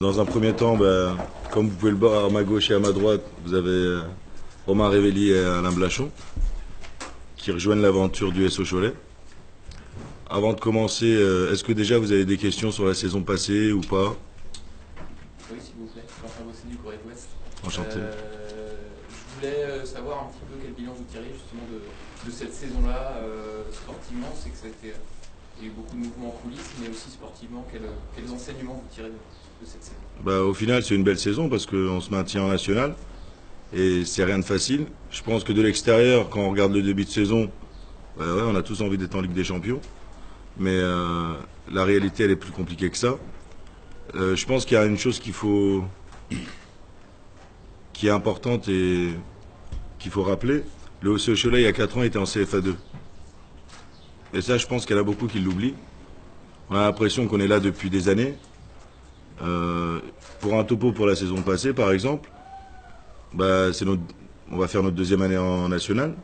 Dans un premier temps, comme vous pouvez le voir à ma gauche et à ma droite, vous avez Romain Révelli et Alain Blachon qui rejoignent l'aventure du SO Cholet. Avant de commencer, est-ce que déjà vous avez des questions sur la saison passée ou pas? Oui, s'il vous plaît. Quentin Bossé du Courrier de l'Ouest. Enchanté. Je voulais savoir un petit peu quel bilan vous tirez justement de cette saison-là sportivement. C'est que il y a eu beaucoup de mouvements en coulisses, mais aussi sportivement, quels enseignements vous tirez de cette saison? Au final, c'est une belle saison parce qu'on se maintient en national et c'est rien de facile. Je pense que de l'extérieur, quand on regarde le début de saison, ouais, on a tous envie d'être en Ligue des Champions. Mais la réalité, elle est plus compliquée que ça. Je pense qu'il y a une chose qui est importante et qu'il faut rappeler. Le SO Cholet, il y a 4 ans, était en CFA2. Et ça, je pense qu'il y en a beaucoup qui l'oublient. On a l'impression qu'on est là depuis des années. Pour un topo pour la saison passée, par exemple, on va faire notre deuxième année en national.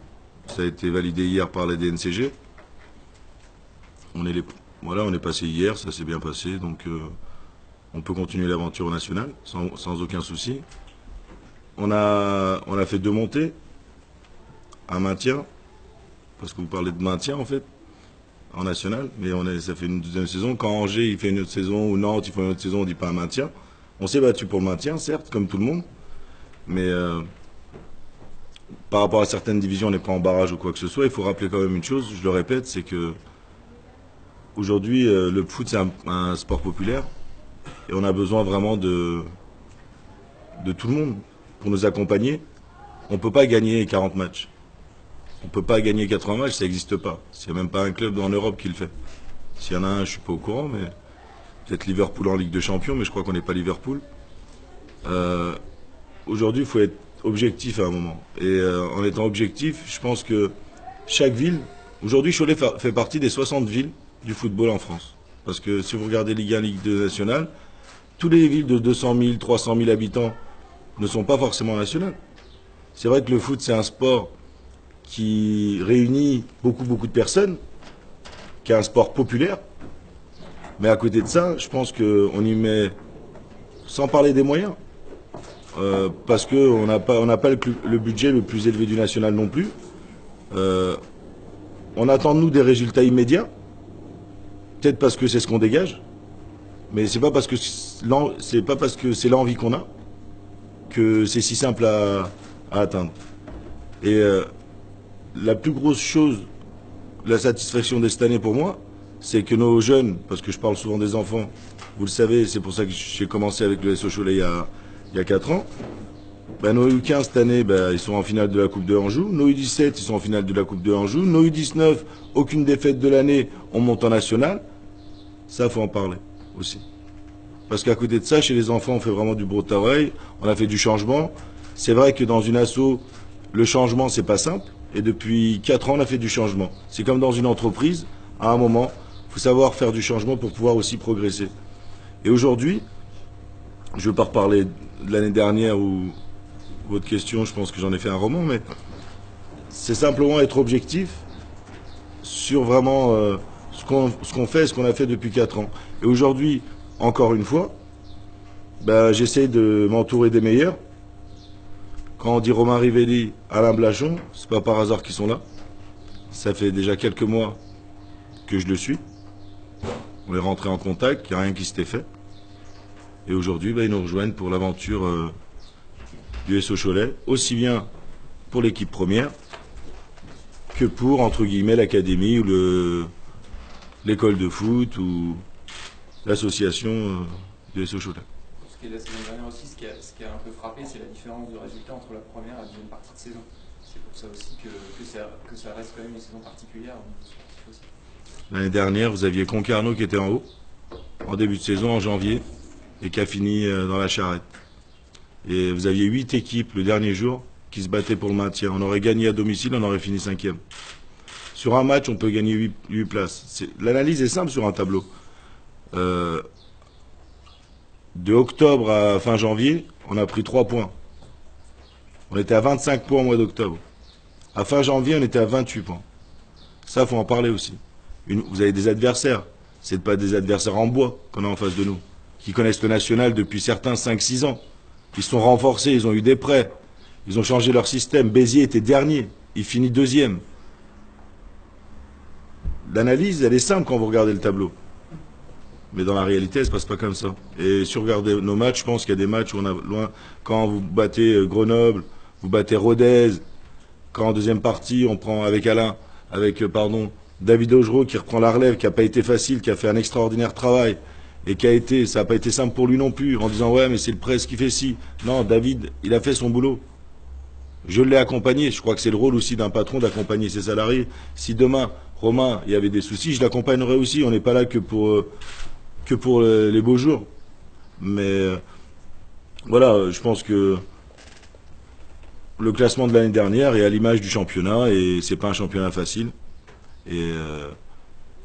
Ça a été validé hier par la DNCG. On est passé hier, ça s'est bien passé, donc on peut continuer l'aventure nationale sans aucun souci. On a fait 2 montées, un maintien, parce que vous parlez de maintien en fait, en national, mais ça fait une deuxième saison. Quand Angers il fait une autre saison, ou Nantes il fait une autre saison, on ne dit pas un maintien. On s'est battu pour le maintien, certes, comme tout le monde, mais par rapport à certaines divisions, on n'est pas en barrage ou quoi que ce soit. Il faut rappeler quand même une chose, je le répète, c'est que aujourd'hui, le foot, c'est un sport populaire et on a besoin vraiment de tout le monde pour nous accompagner. On ne peut pas gagner 40 matchs. On ne peut pas gagner 80 matchs, ça n'existe pas. Il n'y a même pas un club en Europe qui le fait. S'il y en a un, je ne suis pas au courant, mais peut-être Liverpool en Ligue des Champions, mais je crois qu'on n'est pas Liverpool. Aujourd'hui, il faut être objectif à un moment. Et en étant objectif, je pense que chaque ville... Aujourd'hui, Cholet fait partie des 60 villes du football en France. Parce que si vous regardez Ligue 1, Ligue 2 nationale, toutes les villes de 200 000, 300 000 habitants ne sont pas forcément nationales. C'est vrai que le foot, c'est un sport qui réunit beaucoup de personnes, qui est un sport populaire. Mais à côté de ça, je pense qu'on y met, sans parler des moyens, parce qu'on n'a pas le budget le plus élevé du national non plus. On attend de nous des résultats immédiats. Peut-être parce que c'est ce qu'on dégage, mais c'est pas parce que c'est l'envie qu'on a que c'est si simple à atteindre. Et la plus grosse chose, la satisfaction de cette année pour moi, c'est que nos jeunes, parce que je parle souvent des enfants, vous le savez, c'est pour ça que j'ai commencé avec le SO Cholet il y a 4 ans. Nos U15 cette année, ils sont en finale de la Coupe de Anjou. Nos U17, ils sont en finale de la Coupe de Anjou. Nos U19, aucune défaite de l'année, on monte en national. Ça, faut en parler aussi. Parce qu'à côté de ça, chez les enfants, on fait vraiment du beau travail. On a fait du changement. C'est vrai que dans une asso, le changement, c'est pas simple. Et depuis 4 ans, on a fait du changement. C'est comme dans une entreprise. À un moment, il faut savoir faire du changement pour pouvoir aussi progresser. Et aujourd'hui, je ne veux pas reparler de l'année dernière ou votre question, je pense que j'en ai fait un roman, mais c'est simplement être objectif sur vraiment ce qu'on fait, ce qu'on a fait depuis 4 ans. Et aujourd'hui, encore une fois, j'essaie de m'entourer des meilleurs. Quand on dit Romain Rivelli, Alain Blachon, c'est pas par hasard qu'ils sont là. Ça fait déjà quelques mois que je le suis. On est rentré en contact, il n'y a rien qui s'était fait. Et aujourd'hui, ils nous rejoignent pour l'aventure du SO Cholet, aussi bien pour l'équipe première que pour, entre guillemets, l'académie ou l'école de foot ou l'association du SO Cholet. Ce qui est la saison dernière aussi, ce qui a un peu frappé, c'est la différence de résultats entre la première et la deuxième partie de saison. C'est pour ça aussi que ça reste quand même une saison particulière. L'année dernière, vous aviez Concarneau qui était en haut, en début de saison, en janvier, et qui a fini dans la charrette. Et vous aviez 8 équipes le dernier jour qui se battaient pour le maintien. On aurait gagné à domicile, on aurait fini 5e. Sur un match, on peut gagner 8 places. L'analyse est simple sur un tableau. De octobre à fin janvier, on a pris 3 points. On était à 25 points au mois d'octobre. À fin janvier, on était à 28 points. Ça, il faut en parler aussi. Vous avez des adversaires. Ce n'est pas des adversaires en bois qu'on a en face de nous. qui connaissent le national depuis certains 5-6 ans. Ils sont renforcés, ils ont eu des prêts, ils ont changé leur système. Béziers était dernier, il finit deuxième. L'analyse, elle est simple quand vous regardez le tableau. Mais dans la réalité, elle ne se passe pas comme ça. Et si vous regardez nos matchs, je pense qu'il y a des matchs où on a loin. Quand vous battez Grenoble, vous battez Rodez, quand en deuxième partie, on prend avec Alain, David Augereau qui reprend la relève, qui n'a pas été facile, qui a fait un extraordinaire travail, et ça n'a pas été simple pour lui non plus, en disant ouais mais c'est le presse qui fait ci. Non, David, il a fait son boulot. Je l'ai accompagné, je crois que c'est le rôle aussi d'un patron d'accompagner ses salariés. Si demain, Romain, il y avait des soucis, je l'accompagnerais aussi, on n'est pas là que pour les beaux jours. Mais voilà, je pense que le classement de l'année dernière est à l'image du championnat, et c'est pas un championnat facile. Et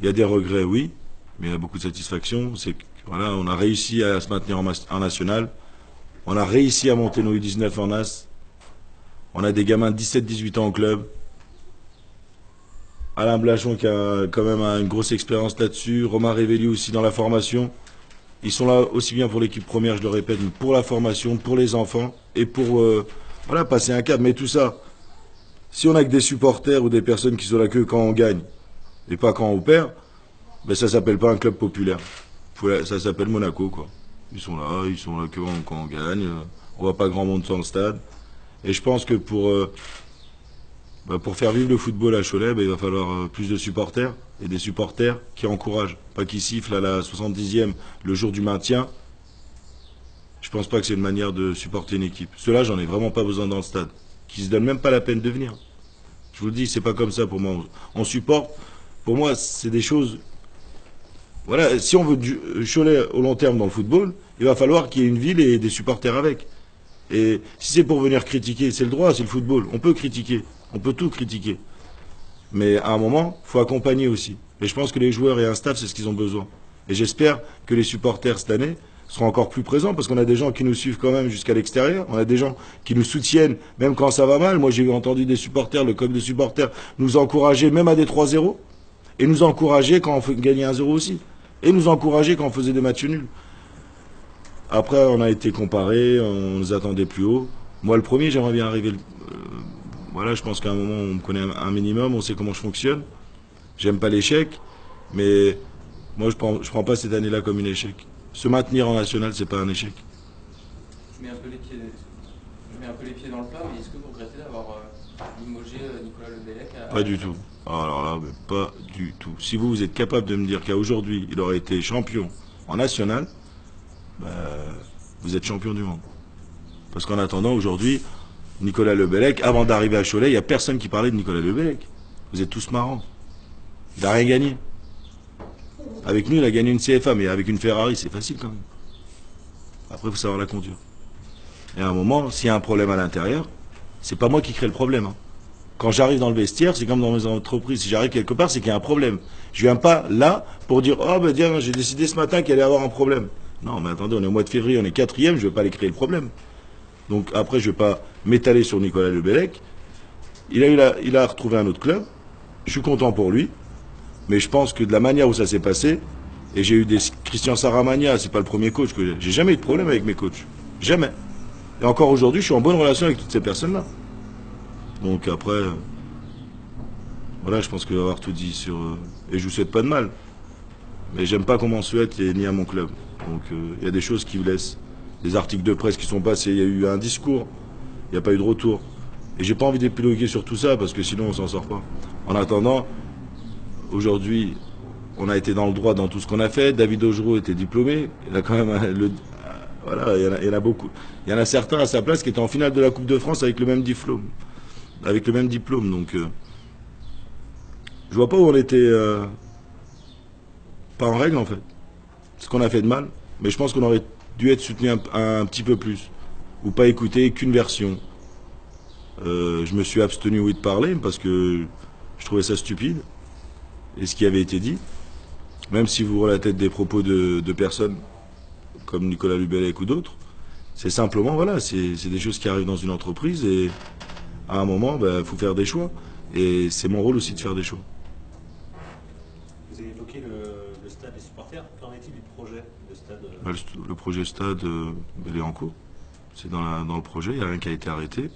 il y a des regrets, oui, mais il y a beaucoup de satisfaction. C'est que voilà, on a réussi à se maintenir en national, on a réussi à monter nos U19 en As, on a des gamins de 17-18 ans au club. Alain Blachon qui a quand même une grosse expérience là-dessus, Romain Révelli aussi dans la formation. Ils sont là aussi bien pour l'équipe première, je le répète, mais pour la formation, pour les enfants et pour voilà, passer un cap. Mais tout ça, si on a que des supporters ou des personnes qui sont là que quand on gagne et pas quand on perd, ben ça s'appelle pas un club populaire. Ça s'appelle Monaco, quoi. Ils sont là que quand on gagne. On voit pas grand monde sur le stade. Et je pense que pour faire vivre le football à Cholet, il va falloir plus de supporters et des supporters qui encouragent, pas qui sifflent à la 70e le jour du maintien. Je pense pas que c'est une manière de supporter une équipe. Ceux-là, j'en ai vraiment pas besoin dans le stade, qui se donnent même pas la peine de venir. Je vous le dis, c'est pas comme ça pour moi. On supporte. Pour moi, c'est des choses. Voilà, si on veut du Cholet au long terme dans le football, il va falloir qu'il y ait une ville et des supporters avec. Et si c'est pour venir critiquer, c'est le droit, c'est le football. On peut critiquer, on peut tout critiquer. Mais à un moment, il faut accompagner aussi. Et je pense que les joueurs et un staff, c'est ce qu'ils ont besoin. Et j'espère que les supporters cette année seront encore plus présents, parce qu'on a des gens qui nous suivent quand même jusqu'à l'extérieur. On a des gens qui nous soutiennent, même quand ça va mal. Moi, j'ai entendu des supporters, le club de supporters, nous encourager même à des 3-0. Et nous encourager quand on gagnait 1-0 aussi. Et nous encourager quand on faisait des matchs nuls. Après, on a été comparés, on nous attendait plus haut. Moi, le premier, j'aimerais bien arriver. Voilà, je pense qu'à un moment, on me connaît un minimum, on sait comment je fonctionne. J'aime pas l'échec, mais moi, je prends pas cette année-là comme un échec. Se maintenir en national, c'est pas un échec. Je mets un peu les pieds dans le plat, mais est-ce que vous regrettez d'avoir limogé Nicolas Lebellec Pas du tout. Alors là, mais pas du tout. Si vous êtes capable de me dire qu'aujourd'hui, il aurait été champion en national, vous êtes champion du monde. Parce qu'en attendant, aujourd'hui, Nicolas Lebellec, avant d'arriver à Cholet, il n'y a personne qui parlait de Nicolas Lebellec. Vous êtes tous marrants. Il n'a rien gagné. Avec nous, il a gagné une CFA, mais avec une Ferrari, c'est facile quand même. Après, il faut savoir la conduire. Et à un moment, s'il y a un problème à l'intérieur, c'est pas moi qui crée le problème. Hein. Quand j'arrive dans le vestiaire, c'est comme dans mes entreprises. Si j'arrive quelque part, c'est qu'il y a un problème. Je viens pas là pour dire « Oh, ben tiens, j'ai décidé ce matin qu'il allait y avoir un problème. » Non, mais attendez, on est au mois de février, on est 4e, je ne vais pas aller créer le problème. Donc après, je ne vais pas m'étaler sur Nicolas Lebellec. Il a retrouvé un autre club. Je suis content pour lui. Mais je pense que de la manière où ça s'est passé, et j'ai eu des Christian Saramagna, c'est pas le premier coach que j'ai jamais eu de problème avec mes coachs. Jamais. Et encore aujourd'hui, je suis en bonne relation avec toutes ces personnes-là. Donc après, voilà, je pense que je vais avoir tout dit sur... et je vous souhaite pas de mal. Mais j'aime pas qu'on m'en souhaite, ni à mon club. Donc il y a des choses qui blessent. Des articles de presse qui sont passés, il y a eu un discours, il n'y a pas eu de retour. Et j'ai pas envie d'épiloguer sur tout ça, parce que sinon on s'en sort pas. En attendant, aujourd'hui, on a été dans le droit dans tout ce qu'on a fait. David Augereau était diplômé. Il a quand même voilà, il y en a beaucoup. Il y en a certains à sa place qui étaient en finale de la Coupe de France avec le même diplôme. Donc, je vois pas où on était pas en règle en fait. Ce qu'on a fait de mal. Mais je pense qu'on aurait dû être soutenu un petit peu plus. Ou pas écouter qu'une version. Je me suis abstenu, oui, de parler parce que je trouvais ça stupide. Et ce qui avait été dit, même si vous relatez des propos de personnes comme Nicolas Lebellec ou d'autres, c'est simplement, voilà, c'est des choses qui arrivent dans une entreprise et à un moment, faut faire des choix. Et c'est mon rôle aussi de faire des choix. Vous avez évoqué le stade les supporters. Qu'en est-il du projet de stade Le projet stade, il est en cours. C'est dans le projet, il n'y a rien qui a été arrêté.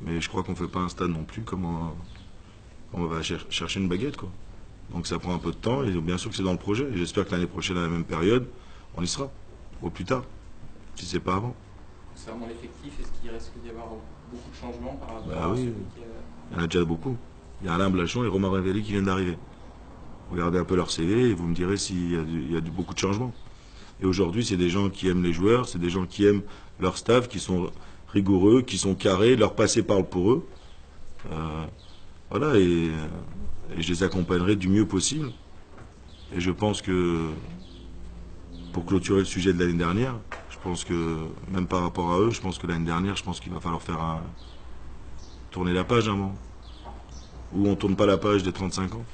Mais je crois qu'on ne fait pas un stade non plus comme on va chercher une baguette, quoi. Donc ça prend un peu de temps et bien sûr que c'est dans le projet. Et j'espère que l'année prochaine, à la même période, on y sera, au plus tard, si c'est pas avant. Concernant l'effectif, est-ce qu'il risque d'y avoir beaucoup de changements par rapport à Oui, celui qui a... il y en a déjà beaucoup. Il y a Alain Blachon et Romain Révelli qui viennent d'arriver. Regardez un peu leur CV et vous me direz s'il y a beaucoup de changements. Et aujourd'hui, c'est des gens qui aiment les joueurs, c'est des gens qui aiment leur staff, qui sont rigoureux, qui sont carrés, leur passé parle pour eux. Voilà, et je les accompagnerai du mieux possible. Et je pense que, pour clôturer le sujet de l'année dernière, je pense que, même par rapport à eux, je pense que l'année dernière, je pense qu'il va falloir tourner la page un moment. Ou on ne tourne pas la page des 35 ans.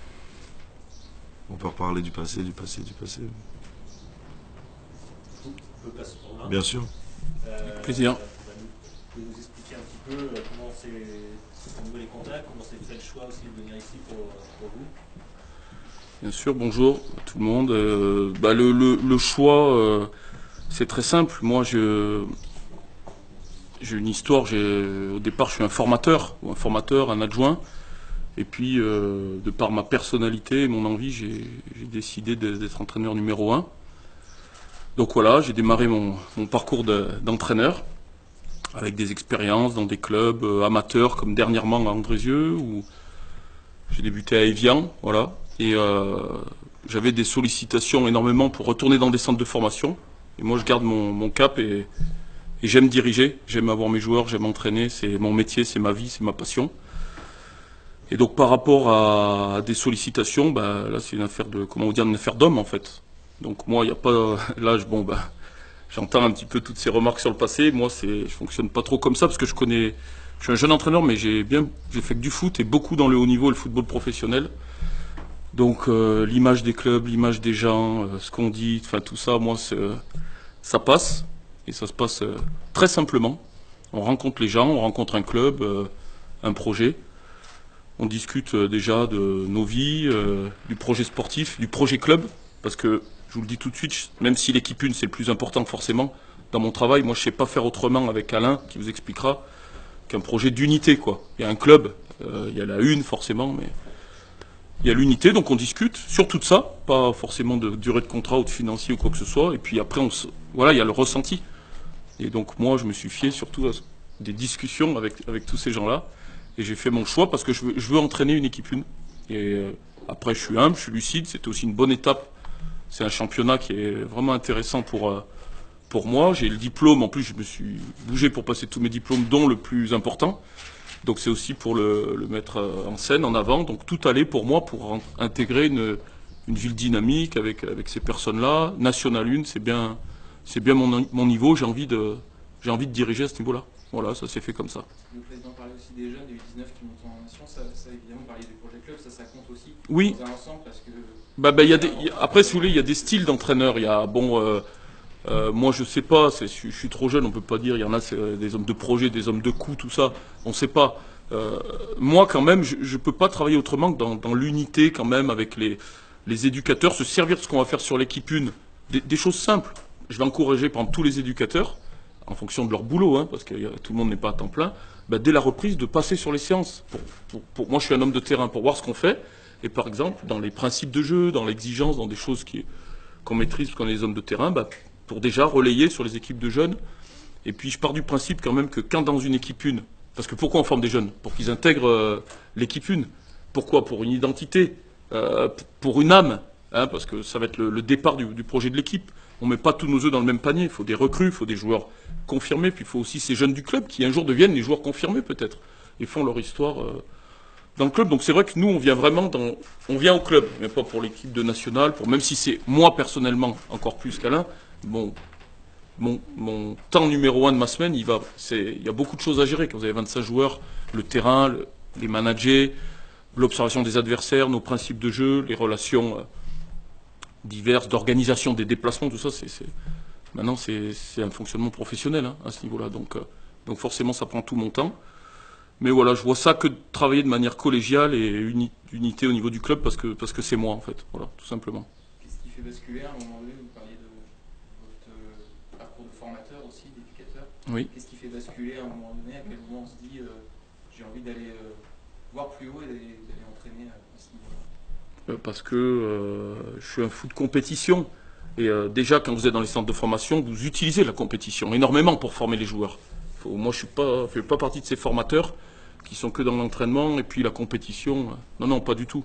On peut reparler du passé, du passé, du passé. On peut passer pour là. Bien sûr. Plaisir. Vous pouvez nous expliquer un petit peu comment c'est, au niveau des contacts, comment s'est fait le choix aussi de venir ici pour vous? Bien sûr, bonjour à tout le monde. Le choix, c'est très simple. Moi, j'ai une histoire. Au départ, je suis un formateur, un adjoint. Et puis, de par ma personnalité et mon envie, j'ai décidé d'être entraîneur numéro 1. Donc voilà, j'ai démarré mon parcours d'entraîneur avec des expériences dans des clubs amateurs, comme dernièrement à Andrézieux, où j'ai débuté à Évian, voilà. Et j'avais des sollicitations énormément pour retourner dans des centres de formation. Et moi, je garde mon cap et j'aime diriger, j'aime avoir mes joueurs, j'aime entraîner. C'est mon métier, c'est ma vie, c'est ma passion. Et donc, par rapport à des sollicitations, là, c'est une affaire une affaire d'homme, en fait. Donc, moi, il n'y a pas... Là, j'entends un petit peu toutes ces remarques sur le passé. Moi, je fonctionne pas trop comme ça, parce que je suis un jeune entraîneur, mais j'ai fait que du foot, et beaucoup dans le haut niveau et le football professionnel. Donc l'image des clubs, l'image des gens, ce qu'on dit, enfin tout ça, moi ça passe, et ça se passe très simplement. On rencontre les gens, on rencontre un club, un projet, on discute déjà de nos vies, du projet sportif, du projet club, parce que je vous le dis tout de suite, même si l'équipe 1 c'est le plus important forcément, dans mon travail, moi je sais pas faire autrement avec Alain, qui vous expliquera, qu'un projet d'unité, quoi. Il y a un club, il y a la 1 forcément, mais il y a l'unité, donc on discute sur tout ça, pas forcément de durée de contrat ou de financier ou quoi que ce soit, et puis après, voilà, il y a le ressenti. Et donc moi, je me suis fié surtout à des discussions avec tous ces gens-là, et j'ai fait mon choix parce que je veux entraîner une équipe 1. Et après, je suis humble, je suis lucide, c'était aussi une bonne étape. C'est un championnat qui est vraiment intéressant pour moi. J'ai le diplôme, en plus, je me suis bougé pour passer tous mes diplômes, dont le plus important. Donc c'est aussi pour le mettre en scène, en avant. Donc tout allait pour moi pour intégrer une ville dynamique avec ces personnes-là. National 1, c'est bien mon niveau. J'ai envie de diriger à ce niveau-là. Voilà, ça s'est fait comme ça. Le président parlait aussi des jeunes, des U19 qui montent en nation. Ça évidemment, parler du projet club, ça compte aussi oui. Dans un ensemble parce que... Après, si vous voulez, il y a des styles d'entraîneurs. Il y a, moi, je sais pas, je suis trop jeune, on peut pas dire. Il y en a, c'est des hommes de projet, des hommes de coups, tout ça. On sait pas. Moi, quand même, je peux pas travailler autrement que dans l'unité, quand même, avec les éducateurs, se servir de ce qu'on va faire sur l'équipe 1. Des choses simples. Je vais encourager, par exemple, tous les éducateurs, en fonction de leur boulot, hein, parce que tout le monde n'est pas à temps plein, dès la reprise, de passer sur les séances. Moi, je suis un homme de terrain pour voir ce qu'on fait. Et par exemple, dans les principes de jeu, dans l'exigence, dans des choses qu'on maîtrise, parce qu'on est des hommes de terrain, pour déjà relayer sur les équipes de jeunes. Et puis je pars du principe quand même que quand dans une équipe 1, parce que pourquoi on forme des jeunes? Pour qu'ils intègrent l'équipe 1. Pourquoi? Pour une identité, pour une âme, hein, parce que ça va être le départ du projet de l'équipe. On ne met pas tous nos œufs dans le même panier. Il faut des recrues, il faut des joueurs confirmés, puis il faut aussi ces jeunes du club qui un jour deviennent les joueurs confirmés peut-être, et font leur histoire dans le club. Donc c'est vrai que nous, on vient vraiment on vient au club, mais pas pour l'équipe de nationale, même si c'est moi personnellement encore plus qu'Alain. Mon temps numéro 1 de ma semaine, il y a beaucoup de choses à gérer. Quand vous avez 25 joueurs, le terrain, les managers, l'observation des adversaires, nos principes de jeu, les relations diverses, d'organisation des déplacements, tout ça, maintenant c'est un fonctionnement professionnel, hein, à ce niveau-là. Donc forcément, ça prend tout mon temps. Mais voilà, je vois ça que de travailler de manière collégiale et unité au niveau du club parce que c'est moi, en fait. Voilà, tout simplement. Qu'est-ce qui fait basculer à un moment donné? Vous parliez de votre parcours de formateur aussi, d'éducateur. Oui. Qu'est-ce qui fait basculer à un moment donné? À quel moment on se dit j'ai envie d'aller voir plus haut et d'aller entraîner à ce niveau-là? Parce que je suis un fou de compétition. Et déjà, quand vous êtes dans les centres de formation, vous utilisez la compétition énormément pour former les joueurs. Moi, je ne fais pas partie de ces formateurs qui sont que dans l'entraînement et puis la compétition. Non, non, pas du tout.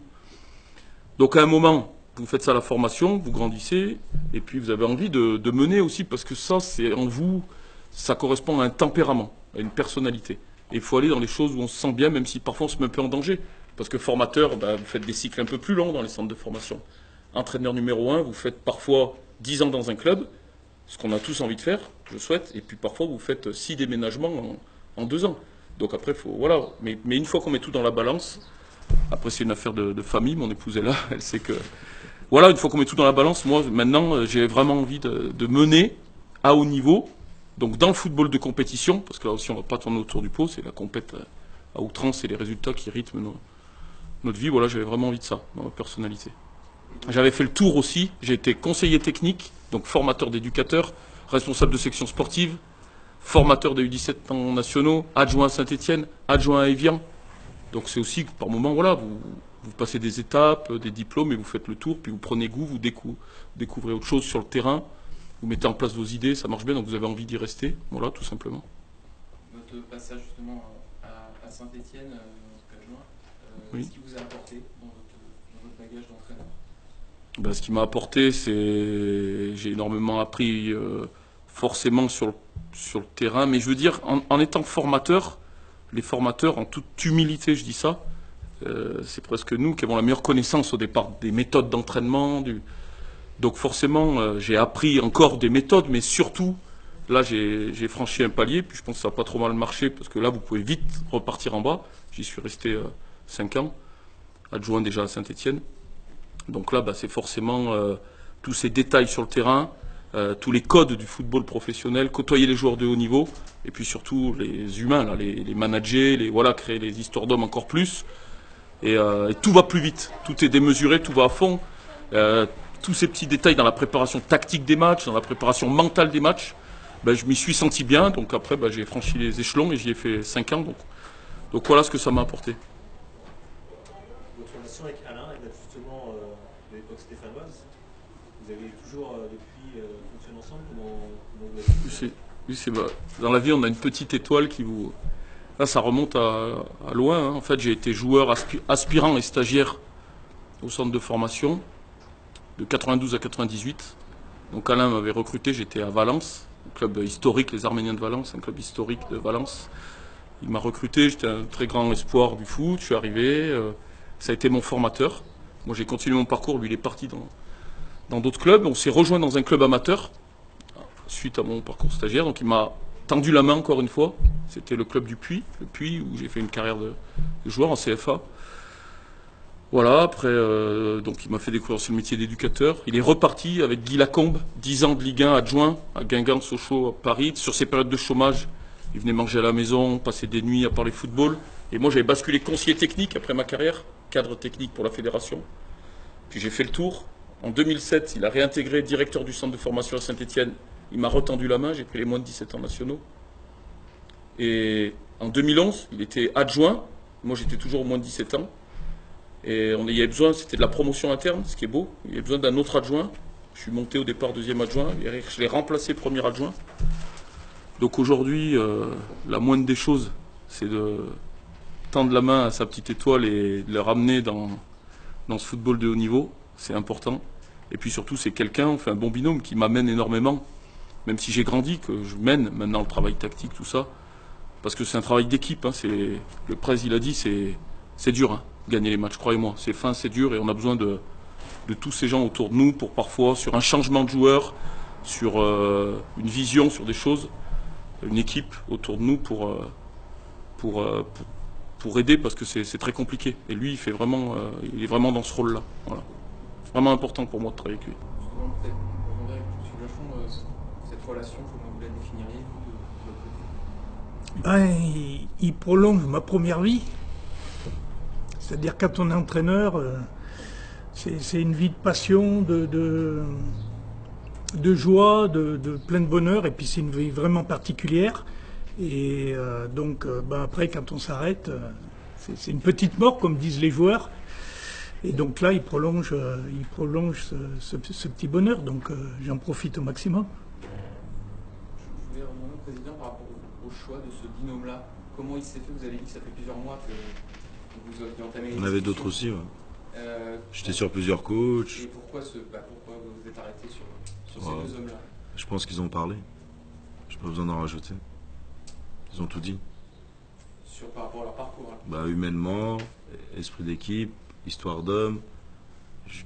Donc à un moment, vous faites ça à la formation, vous grandissez, et puis vous avez envie de mener aussi, parce que ça, c'est en vous, ça correspond à un tempérament, à une personnalité. Et il faut aller dans les choses où on se sent bien, même si parfois on se met un peu en danger. Parce que formateur, vous faites des cycles un peu plus longs dans les centres de formation. Entraîneur numéro 1, vous faites parfois 10 ans dans un club, ce qu'on a tous envie de faire, je souhaite, et puis parfois vous faites 6 déménagements en 2 ans. Donc après, voilà. Mais une fois qu'on met tout dans la balance, après c'est une affaire de famille, mon épouse est là, elle sait que... Voilà, une fois qu'on met tout dans la balance, moi maintenant j'ai vraiment envie de mener à haut niveau, donc dans le football de compétition, parce que là aussi on ne va pas tourner autour du pot, c'est la compète à outrance, c'est les résultats qui rythment notre vie. Voilà, j'avais vraiment envie de ça, dans ma personnalité. J'avais fait le tour aussi, j'ai été conseiller technique, donc formateur d'éducateurs, responsable de section sportive, formateur des U17 nationaux, adjoint à Saint-Étienne, adjoint à Évian. Donc c'est aussi que par moment, voilà, vous passez des étapes, des diplômes, et vous faites le tour, puis vous prenez goût, vous découvrez autre chose sur le terrain, vous mettez en place vos idées, ça marche bien, donc vous avez envie d'y rester. Voilà, tout simplement. Votre passage justement à Saint-Étienne, en tant qu'adjoint, oui. Qu'est-ce qui vous a apporté dans votre bagage d'entraîneur? Ce qui m'a apporté, c'est j'ai énormément appris forcément sur le terrain, mais je veux dire, en étant formateur, les formateurs, en toute humilité, je dis ça, c'est presque nous qui avons la meilleure connaissance au départ des méthodes d'entraînement. Donc forcément, j'ai appris encore des méthodes, mais surtout, là, j'ai franchi un palier, puis je pense que ça n'a pas trop mal marché, parce que là, vous pouvez vite repartir en bas. J'y suis resté 5 ans, adjoint déjà à Saint-Étienne. Donc là, c'est forcément tous ces détails sur le terrain, tous les codes du football professionnel, côtoyer les joueurs de haut niveau, et puis surtout les humains, là, les managers, voilà, créer les histoires d'hommes encore plus. Et tout va plus vite, tout est démesuré, tout va à fond. Tous ces petits détails dans la préparation tactique des matchs, dans la préparation mentale des matchs, je m'y suis senti bien. Donc après, j'ai franchi les échelons et j'y ai fait 5 ans. Donc voilà ce que ça m'a apporté. Votre relation avec Alain, elle date justement de l'époque stéphanoise. Vous avez toujours depuis fonctionné ensemble? Comment vous avez... Oui, dans la vie, on a une petite étoile qui vous... Là, ça remonte à loin. Hein. En fait, j'ai été joueur aspirant et stagiaire au centre de formation de 92 à 98. Donc Alain m'avait recruté, j'étais à Valence, un club historique, les Arméniens de Valence, un club historique de Valence. Il m'a recruté, j'étais un très grand espoir du foot, je suis arrivé, ça a été mon formateur. Moi j'ai continué mon parcours, lui il est parti dans d'autres clubs. On s'est rejoint dans un club amateur, suite à mon parcours stagiaire, donc il m'a tendu la main encore une fois. C'était le club du Puy, où j'ai fait une carrière de joueur en CFA. Voilà, après, donc il m'a fait découvrir aussi le métier d'éducateur. Il est reparti avec Guy Lacombe, 10 ans de Ligue 1 adjoint à Guingamp, Sochaux, à Paris. Sur ses périodes de chômage, il venait manger à la maison, passer des nuits à parler football. Et moi, j'avais basculé conseiller technique après ma carrière, cadre technique pour la fédération. Puis j'ai fait le tour. En 2007, il a réintégré directeur du centre de formation à Saint-Étienne. Il m'a retendu la main, j'ai pris les moins de 17 ans nationaux. Et en 2011, il était adjoint. Moi, j'étais toujours au moins de 17 ans. Et il y avait besoin, c'était de la promotion interne, ce qui est beau. Il y avait besoin d'un autre adjoint. Je suis monté au départ deuxième adjoint. Et je l'ai remplacé premier adjoint. Donc aujourd'hui, la moindre des choses, c'est de tendre la main à sa petite étoile et de le ramener dans ce football de haut niveau. C'est important. Et puis surtout, c'est quelqu'un, on fait un bon binôme qui m'amène énormément. Même si j'ai grandi, que je mène maintenant le travail tactique, tout ça. Parce que c'est un travail d'équipe. Hein, le président, il a dit, c'est dur, hein, gagner les matchs, croyez-moi. C'est fin, c'est dur, et on a besoin de tous ces gens autour de nous pour parfois, sur un changement de joueur, sur une vision, sur des choses, une équipe autour de nous pour aider, parce que c'est très compliqué. Et lui, il est vraiment dans ce rôle-là. Voilà. C'est vraiment important pour moi de travailler avec lui. Justement, peut-être pour revenir avec M. Lafont, cette relation, comment vous la définiriez, vous, de votre côté? Il prolonge ma première vie. C'est-à-dire, quand on est entraîneur, C'est une vie de passion, de joie, de plein de bonheur, et puis c'est une vie vraiment particulière. Et donc, après, quand on s'arrête, c'est une petite mort, comme disent les joueurs. Et donc là, il prolonge ce petit bonheur, donc j'en profite au maximum. Je voulais demander au président par rapport au choix de ce binôme-là. Comment il s'est fait? Vous avez dit que ça fait plusieurs mois que vous aviez entamé les On avait discussions. d'autres aussi. Ouais. J'étais sur plusieurs coachs. Et pourquoi vous vous êtes arrêté sur Ouais. ces deux hommes-là? Je pense qu'ils ont parlé. J'ai pas besoin d'en rajouter. Ils ont tout dit. Par rapport à leur parcours. Hein. Bah, humainement, esprit d'équipe, histoire d'homme. Je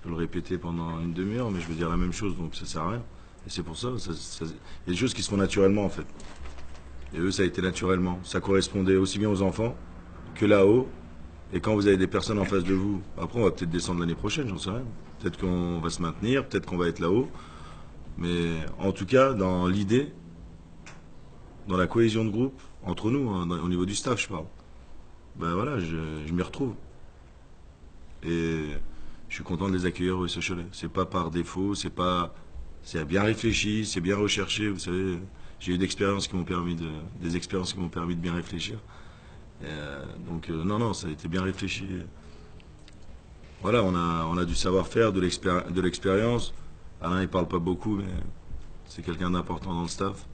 peux le répéter pendant une demi-heure, mais je veux dire la même chose, donc ça sert à rien. Et c'est pour ça, il y a des choses qui se font naturellement en fait. Et eux, ça a été naturellement. Ça correspondait aussi bien aux enfants que là-haut. Et quand vous avez des personnes en face de vous, après on va peut-être descendre l'année prochaine, j'en sais rien. Peut-être qu'on va se maintenir, peut-être qu'on va être là-haut. Mais en tout cas, dans l'idée, dans la cohésion de groupe, entre nous, hein, au niveau du staff, je parle. Ben voilà, je m'y retrouve. Et je suis content de les accueillir au SC Cholet. C'est pas par défaut, c'est bien réfléchi, c'est bien recherché. Vous savez, j'ai eu des expériences qui m'ont permis de bien réfléchir. Donc non, ça a été bien réfléchi. Voilà, on a du savoir-faire, de l'expérience. Alain, il parle pas beaucoup, mais c'est quelqu'un d'important dans le staff.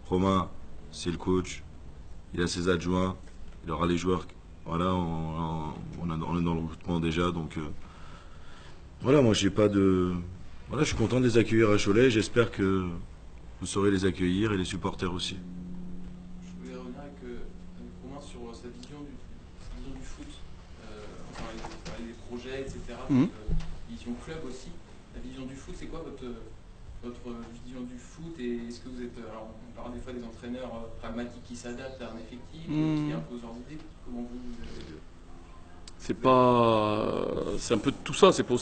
Romain, c'est le coach. Il a ses adjoints, il aura les joueurs. Voilà, on est dans le recrutement déjà, donc voilà, moi j'ai pas de. Voilà, je suis content de les accueillir à Cholet. J'espère que vous saurez les accueillir et les supporters aussi. Je voulais revenir avec Romain sur sa vision du foot. On parlait des projets, etc. Vision club aussi. La vision du foot, c'est quoi votre vision du foot? Et est-ce que vous êtes. Alors, on parle des fois des entraîneurs pragmatiques qui s'adaptent à un effectif, qui imposent leurs idées. Comment vous avez c'est un peu tout ça, c'est pas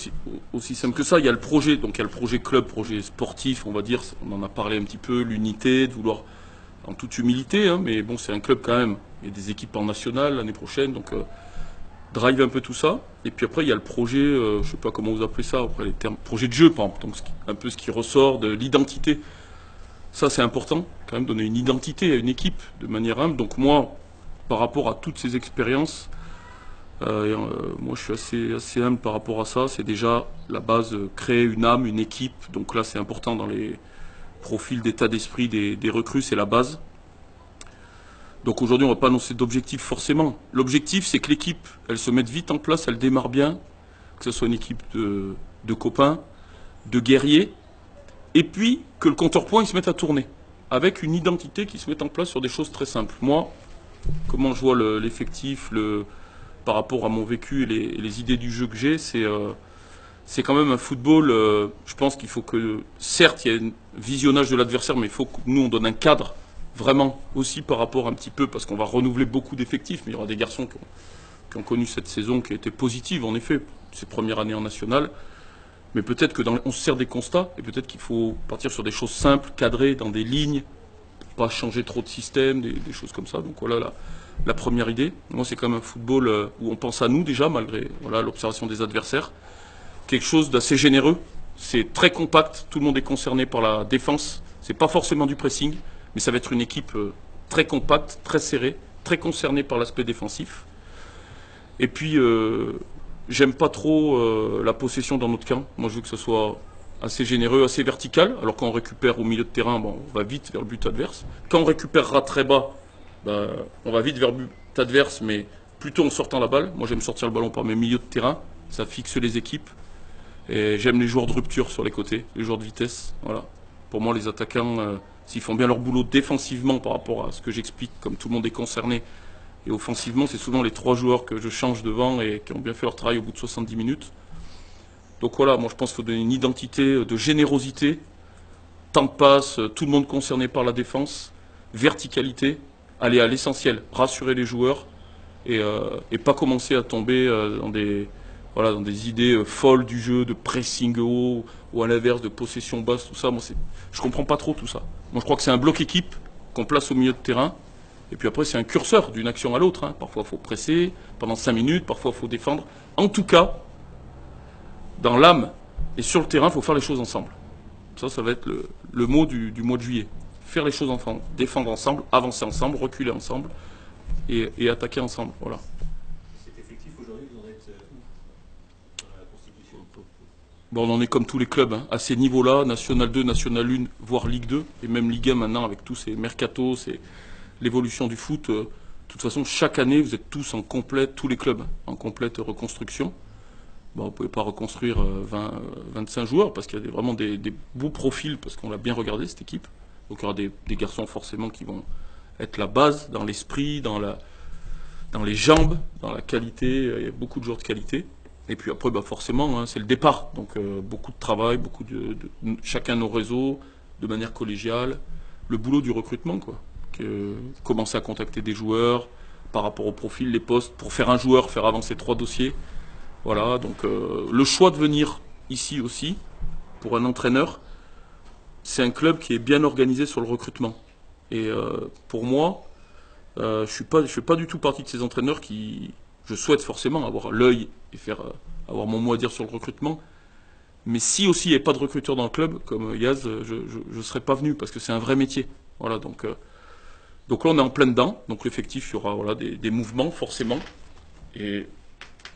aussi simple que ça. Il y a le projet, donc il y a le projet club, projet sportif, on va dire, on en a parlé un petit peu, l'unité, de vouloir, en toute humilité, hein, mais bon, c'est un club quand même. Il y a des équipes en national l'année prochaine, donc drive un peu tout ça. Et puis après, il y a le projet, je sais pas comment vous appelez ça, après les termes, projet de jeu, par exemple, donc un peu ce qui ressort de l'identité. Ça, c'est important, quand même, donner une identité à une équipe de manière humble. Donc moi, par rapport à toutes ces expériences, moi je suis assez humble par rapport à ça. C'est déjà la base, créer une âme, une équipe. Donc là c'est important dans les profils d'état d'esprit des recrues, c'est la base. Donc aujourd'hui on ne va pas annoncer d'objectif forcément. L'objectif c'est que l'équipe elle se mette vite en place, elle démarre bien, que ce soit une équipe de copains, de guerriers, et puis que le compteur point il se mette à tourner, avec une identité qui se mette en place sur des choses très simples. Moi, comment je vois l'effectif, par rapport à mon vécu et les idées du jeu que j'ai, c'est quand même un football. Je pense qu'il faut que, certes, il y a un visionnage de l'adversaire, mais il faut que nous, on donne un cadre, vraiment, aussi par rapport un petit peu, parce qu'on va renouveler beaucoup d'effectifs, mais il y aura des garçons qui ont connu cette saison qui a été positive, en effet, ces premières années en national. Mais peut-être que on se sert des constats, et peut-être qu'il faut partir sur des choses simples, cadrées, dans des lignes, pas changer trop de système, des choses comme ça. Donc voilà la première idée. Moi, c'est quand même un football où on pense à nous déjà, malgré l'observation des adversaires. Quelque chose d'assez généreux. C'est très compact. Tout le monde est concerné par la défense. C'est pas forcément du pressing, mais ça va être une équipe très compacte, très serrée, très concernée par l'aspect défensif. Et puis, j'aime pas trop la possession dans notre camp. Moi, je veux que ce soit assez généreux, assez vertical. Alors quand on récupère au milieu de terrain, on va vite vers le but adverse. Quand on récupérera très bas, on va vite vers le but adverse, mais plutôt en sortant la balle. Moi, j'aime sortir le ballon par mes milieux de terrain. Ça fixe les équipes. Et j'aime les joueurs de rupture sur les côtés, les joueurs de vitesse. Voilà. Pour moi, les attaquants, s'ils font bien leur boulot défensivement par rapport à ce que j'explique, comme tout le monde est concerné, et offensivement, c'est souvent les 3 joueurs que je change devant et qui ont bien fait leur travail au bout de 70 minutes. Donc voilà, moi je pense qu'il faut donner une identité de générosité, temps de passe, tout le monde concerné par la défense, verticalité, aller à l'essentiel, rassurer les joueurs et pas commencer à tomber dans des idées folles du jeu, de pressing haut ou à l'inverse de possession basse, tout ça. Moi je comprends pas trop tout ça. Moi je crois que c'est un bloc équipe qu'on place au milieu de terrain Et puis après, c'est un curseur d'une action à l'autre. Hein. Parfois, il faut presser pendant 5 minutes, parfois, il faut défendre. En tout cas, dans l'âme et sur le terrain, il faut faire les choses ensemble. Ça va être le mot du mois de juillet. Faire les choses ensemble, défendre ensemble, avancer ensemble, reculer ensemble et attaquer ensemble. Voilà. C'est effectif aujourd'hui, vous en êtes où dans la constitution? Bon, on en est comme tous les clubs, hein, à ces niveaux-là, National 2, National 1, voire Ligue 2, et même Ligue 1 maintenant, avec tous ces mercatos, l'évolution du foot. De toute façon, chaque année, vous êtes tous tous les clubs, en complète reconstruction. Bon, vous ne pouvez pas reconstruire 25 joueurs, parce qu'il y a vraiment des beaux profils, parce qu'on l'a bien regardé, cette équipe. Donc il y aura des garçons forcément qui vont être la base, dans l'esprit, dans les jambes, dans la qualité. Il y a beaucoup de joueurs de qualité. Et puis après, forcément, hein, c'est le départ. Donc beaucoup de travail, beaucoup chacun nos réseaux, de manière collégiale. Le boulot du recrutement, quoi. Commencer à contacter des joueurs par rapport au profil, les postes, pour faire un joueur, faire avancer 3 dossiers. Voilà, donc le choix de venir ici aussi, pour un entraîneur, c'est un club qui est bien organisé sur le recrutement. Et pour moi, je ne fais pas du tout partie de ces entraîneurs qui... Je souhaite forcément avoir l'œil et avoir mon mot à dire sur le recrutement. Mais si aussi il n'y avait pas de recruteur dans le club, comme Yaz, je ne serais pas venu, parce que c'est un vrai métier. Voilà, donc là, on est en plein dedans. Donc l'effectif, il y aura des mouvements, forcément. Et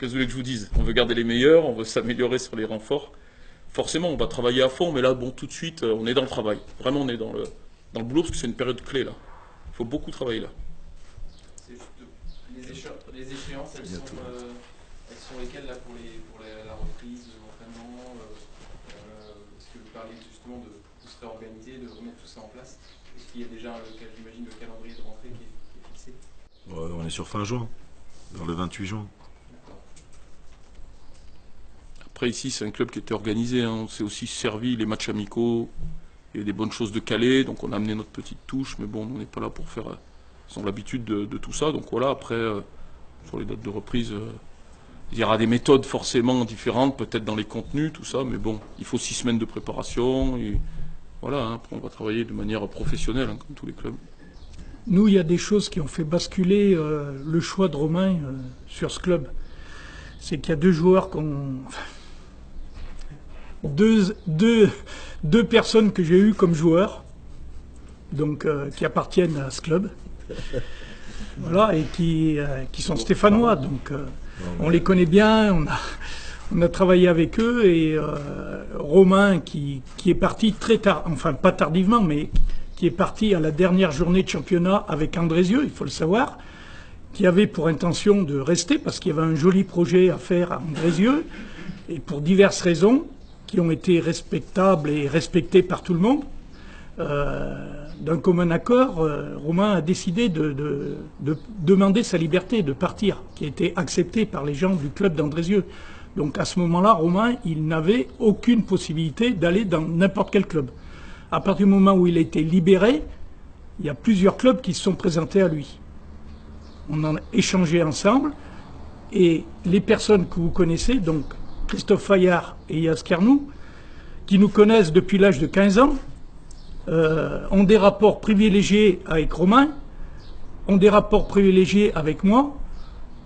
qu'est-ce que vous voulez que je vous dise? On veut garder les meilleurs, on veut s'améliorer sur les renforts. Forcément, on va travailler à fond, mais là, tout de suite, on est dans le travail. Vraiment, on est dans le boulot, parce que c'est une période clé, là. Il faut beaucoup travailler, là. C'est juste les échéances, elles sont lesquelles, là, pour la reprise, l'entraînement est-ce que vous parlez justement de se réorganiser, de remettre tout ça en place? Est-ce qu'il y a déjà, j'imagine, le calendrier de rentrée qui est fixé? On est sur fin juin, vers le 28 juin. Après, ici, c'est un club qui était organisé. Hein. On s'est aussi servi les matchs amicaux. Il y a des bonnes choses de Calais, donc on a amené notre petite touche. Mais bon, on n'est pas là pour faire... Ils ont l'habitude de tout ça. Donc voilà, après, sur les dates de reprise, il y aura des méthodes forcément différentes, peut-être dans les contenus, tout ça. Mais bon, il faut 6 semaines de préparation. Et voilà, hein. Après, on va travailler de manière professionnelle, hein, comme tous les clubs. Nous, il y a des choses qui ont fait basculer le choix de Romain sur ce club. C'est qu'il y a 2 joueurs deux personnes que j'ai eues comme joueurs, donc qui appartiennent à ce club, voilà, et qui sont stéphanois, donc on les connaît bien, on a travaillé avec eux, et Romain qui est parti très tard, enfin pas tardivement, mais qui est parti à la dernière journée de championnat avec Andrézieux, il faut le savoir, qui avait pour intention de rester parce qu'il y avait un joli projet à faire à Andrézieux, et pour diverses raisons qui ont été respectables et respectées par tout le monde, d'un commun accord, Romain a décidé de demander sa liberté de partir, qui a été acceptée par les gens du club d'Andrézieux. Donc à ce moment-là, Romain, il n'avait aucune possibilité d'aller dans n'importe quel club. À partir du moment où il a été libéré, il y a plusieurs clubs qui se sont présentés à lui. On en a échangé ensemble, et les personnes que vous connaissez, donc Christophe Fayard et Yaz Kernou, qui nous connaissent depuis l'âge de 15 ans, ont des rapports privilégiés avec Romain, ont des rapports privilégiés avec moi,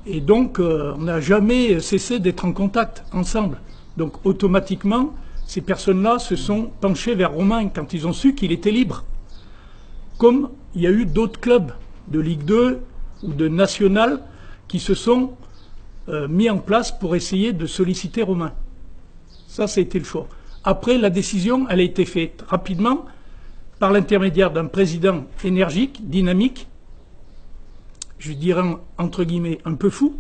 et donc on n'a jamais cessé d'être en contact ensemble. Donc automatiquement, ces personnes-là se sont penchées vers Romain quand ils ont su qu'il était libre. Comme il y a eu d'autres clubs de Ligue 2 ou de National qui se sont mis en place pour essayer de solliciter Romain. Ça, c'était le choix. Après, la décision, elle a été faite rapidement par l'intermédiaire d'un président énergique, dynamique, je dirais entre guillemets un peu fou,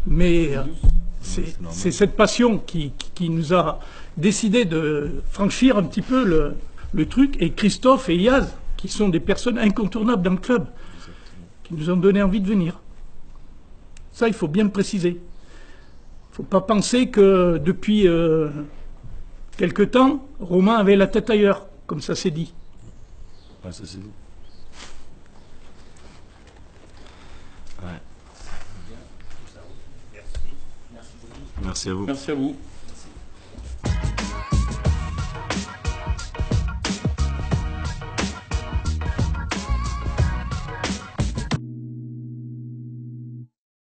mais c'est cette passion qui nous a décidé de franchir un petit peu le truc, et Christophe et Yaz, qui sont des personnes incontournables dans le club, qui nous ont donné envie de venir. Ça, il faut bien le préciser. Il ne faut pas penser que depuis quelque temps, Romain avait la tête ailleurs, comme ça s'est dit. Ouais, ça c'est dit. Ouais. Merci à vous. Merci à vous.